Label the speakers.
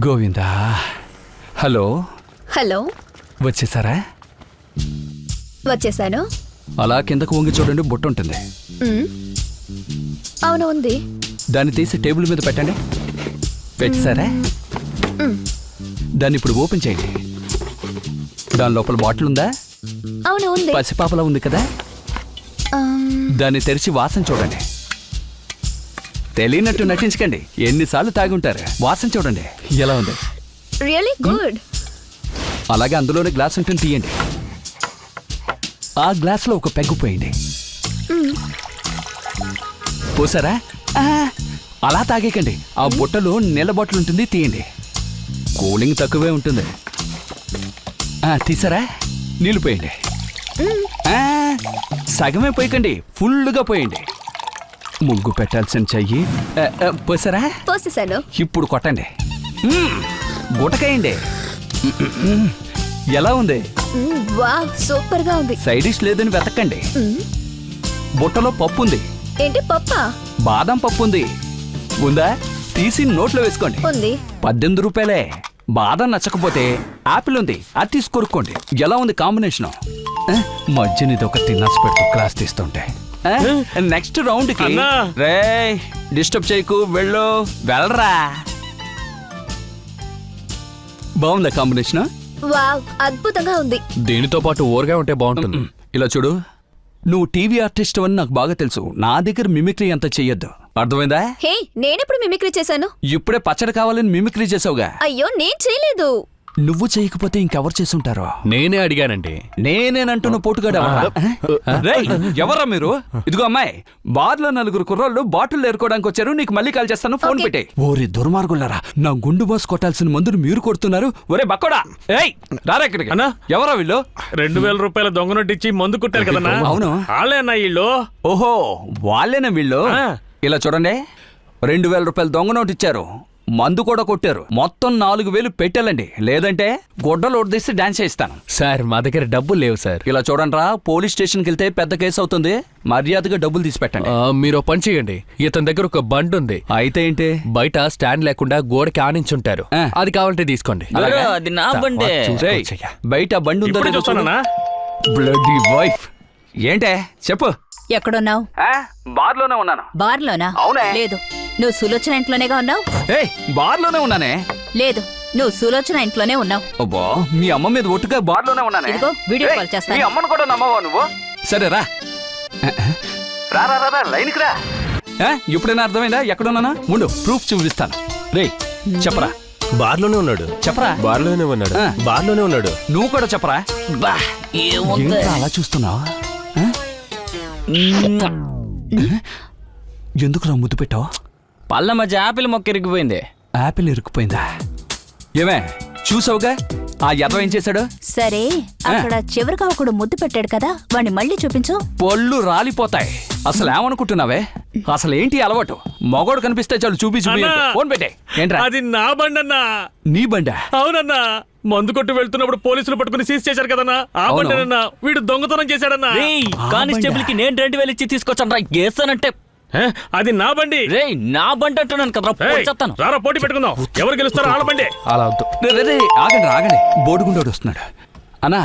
Speaker 1: Govinda. Hello
Speaker 2: hello,
Speaker 1: వచ్చేసారా?
Speaker 2: వచ్చేసాను.
Speaker 1: అలా కిందకు వంగి చూడండి, బుట్ట ఉంటుంది.
Speaker 2: అవును, ఉంది.
Speaker 1: దాన్ని తీసి టేబుల్ మీద పెట్టండి. పెట్టేశారా? దాన్ని ఇప్పుడు ఓపెన్ చేయండి. దాని లోపల బాటిల్ ఉందా?
Speaker 2: అవును, ఉంది.
Speaker 1: పసిపాపలా ఉంది కదా. దాన్ని తెరిచి వాసన చూడండి. తెలియనట్టు నటించకండి. ఎన్నిసార్లు తాగి ఉంటారు. వాసన చూడండి ఎలా ఉంది.
Speaker 2: Really good.
Speaker 1: అలాగే అందులోనే గ్లాస్ ఉంటుంది, తీయండి. ఆ గ్లాసులో ఒక పెగ్గు పోయండి. పోసారా? అలా తాగేకండి. ఆ బుట్టలో నీళ్ళ బాటిల్ ఉంటుంది, తీయండి. కూలింగ్ తక్కువే ఉంటుంది. తీసారా? నీళ్ళు పోయండి. సగమే పోయకండి, ఫుల్గా పోయండి. ముగ్గు పెట్టాల్సిన చెయ్యి పోసారా?
Speaker 2: పోసేసాను.
Speaker 1: ఇప్పుడు కొట్టండి. గుటకేయండి. ఎలా ఉంది?
Speaker 2: వావ్, సూపర్ గా ఉంది.
Speaker 1: సైడ్ డిష్ లేదని వెతకండి. బుట్టలో పప్పు ఉంది.
Speaker 2: ఏంటి, పప్పా?
Speaker 1: బాదం పప్పు ఉంది. ఉందా? తీసి నోట్లో వేసుకోండి.
Speaker 2: ఉంది.
Speaker 1: 18 రూపాయలే. బాదం నచ్చకపోతే ఆపిల్ ఉంది, అది తీసి కొనుక్కోండి. ఎలా ఉంది కాంబినేషన్? మధ్యనిది ఒక తిన్నాసి పెట్టు, క్లాస్ తీస్తుంటే. నెక్స్ట్ రౌండ్ కి రే డిస్టర్బ్ చేయకు, వెళ్ళు. వెళ్ళరా. బాగుందా కాంబినేషన్?
Speaker 2: వావ్, అద్భుతంగా ఉంది.
Speaker 3: దీనితో పాటు ఊరగా ఉంటే బాగుంటుంది.
Speaker 1: ఇలా చూడు, నువ్వు టీవీ ఆర్టిస్ట్ అని నాకు బాగా తెలుసు. నా దగ్గర మిమిక్రీ అంత చెయ్యొద్దు, అర్థమైందా?
Speaker 2: హే, నేనెప్పుడు మిమిక్రీ చేశాను?
Speaker 1: ఇప్పుడే పచ్చడి కావాలని మిమిక్రీ చేసావుగా.
Speaker 2: అయ్యో, నేను చేయలేదు.
Speaker 1: నువ్వు చేయకపోతే ఇంకెవరు చేసుంటారో?
Speaker 3: నేనే అడిగానండి.
Speaker 1: నేనేనంటున్న పోటుగాడు ఎవరా మీరు? ఇదిగో అమ్మాయి, బార్లో 4 కుర్రోళ్ళు బాటిల్ ఏరుకోవడానికి వచ్చారు. నీకు మళ్ళీ కాల్ చేస్తాను, ఫోన్ పెట్టే. ఓరే దుర్మార్గులారా, నా గుండు బాస్ కొట్టాల్సిన మందులు మీరు కొడుతున్నారు. ఒరే బక్కోడా, ఏయ్ రారా ఇక్కడికి. ఎవరా వీళ్ళు?
Speaker 4: 2000 రూపాయల దొంగ నోటు ఇచ్చి మందు కుట్టారు కదన్నా.
Speaker 1: అవును,
Speaker 4: వాళ్ళేనా వీళ్ళు?
Speaker 1: ఓహో, వాళ్ళేనా వీళ్ళు? ఇలా చూడండి, 2000 రూపాయలు దొంగ నోటు ఇచ్చారు, మందు కూడా కొట్టారు. మొత్తం 4000 పెట్టాలండి, లేదంటే గొడ్డలు ఓడదీసి డాన్స్ చేయిస్తాను.
Speaker 3: సార్, మా దగ్గర డబ్బులు లేవు సార్.
Speaker 1: ఇలా చూడండి రా, పోలీస్ స్టేషన్కి వెళ్తే పెద్ద కేసు అవుతుంది. మర్యాదగా డబ్బులు తీసి పెట్టండి.
Speaker 3: మీరు పని చేయండి. ఇతని దగ్గర ఒక బండి ఉంది.
Speaker 1: అయితే ఏంటి?
Speaker 3: బయట స్టాండ్ లేకుండా గోడకి ఆనించుంటారు. అది కావాలంటే తీసుకోండి.
Speaker 1: అలాగా?
Speaker 5: అది నా బండే.
Speaker 1: రేయ్, బయట బండి ఉందో
Speaker 4: ఇప్పుడే
Speaker 1: లేదో చూడు.
Speaker 4: చూస్తానన్నా.
Speaker 1: Bloody wife. ఏంటే చెప్పు.
Speaker 6: ఎక్కడున్నావు?
Speaker 1: బార్లోనే ఉన్నాను.
Speaker 6: బార్లోనా?
Speaker 1: అవునే.
Speaker 6: లేదు, నువ్వు సులోచన ఇంట్లోనేగా ఉన్నావు.
Speaker 1: ఏయ్, బార్లోనే ఉన్నానే.
Speaker 6: లేదు, నువ్వు సులోచన ఇంట్లోనే ఉన్నావు.
Speaker 1: అబ్బా, మీ అమ్మ మీద ఒట్టుగా బార్లోనే ఉన్నానే.
Speaker 6: ఇదిగో, వీడియో
Speaker 1: ఏయ్,
Speaker 6: కాల్ చేస్తాను.
Speaker 1: మీ అమ్మను కూడా నమ్మవా నువ్వు? సరే రా. రా రా రా, లైన్కి రా. ఇప్పుడైనా అర్థమైందా ఎక్కడున్నానా? ఉండు, ప్రూఫ్ చూపిస్తాను. రేయ్ చెప్పరా.
Speaker 7: బార్లోనే ఉన్నాడు.
Speaker 1: చెప్పరా.
Speaker 7: బార్లోనే ఉన్నాడు. బార్లోనే ఉన్నాడు.
Speaker 1: నువ్వు కూడా చెప్పరా.
Speaker 5: బా, ఏముంది?
Speaker 1: ఏంట్రా అలా చూస్తున్నావు? ఎందుకురా ముద్దు పెట్టావు?
Speaker 5: పళ్ళ మధ్య ఆపిల్ మొక్క ఇరిగిపోయింది.
Speaker 1: యాపిల్ ఇరుక్కుపోయిందా? ఏమే చూసావుగా ఆ ఎదవ ఏం చేశాడు?
Speaker 6: సరే, అక్కడ చివరిగా ఒకడు ముద్దు పెట్టాడు కదా, వాణ్ణి మళ్ళీ చూపించు.
Speaker 1: పళ్ళు రాలిపోతాయి. అసలు ఏమనుకుంటున్నావే? అసలు ఏంటి అలవాటు? మగోడు కనిపిస్తే చాలు చూపించు.
Speaker 4: అన్నా,
Speaker 1: ఫోన్ పెట్టే. ఏంట్రా?
Speaker 4: అది నా బండన్నా.
Speaker 1: నీ బండా?
Speaker 4: అవునన్నా, మందు కొట్టు వెళ్తున్నప్పుడు పోలీసులు పట్టుకుని సీజ్ చేశారు కదన్నా. ఆ
Speaker 1: అవును.
Speaker 4: బండేనన్నా. వీడు దొంగతనం చేశాడన్నా.
Speaker 5: రేయ్, కానిస్టేబుల్ కి నేను 2000 ఇచ్చి తీసుకొచ్చాను. వేస్తానంటే
Speaker 4: అది నా బండి.
Speaker 5: రేయ్, నా బండి అంటున్నాను కదా,
Speaker 4: ఏయ్,
Speaker 5: చెప్తాను.
Speaker 4: రారా పోటీ పెట్టుకుందాం. ఎవరు గెలుస్తారో వాళ్ళ బండి.
Speaker 3: అలా వద్దు.
Speaker 1: ఆగండి ఆగండి, బోడుగుండోడు వస్తున్నాడు. అన్నా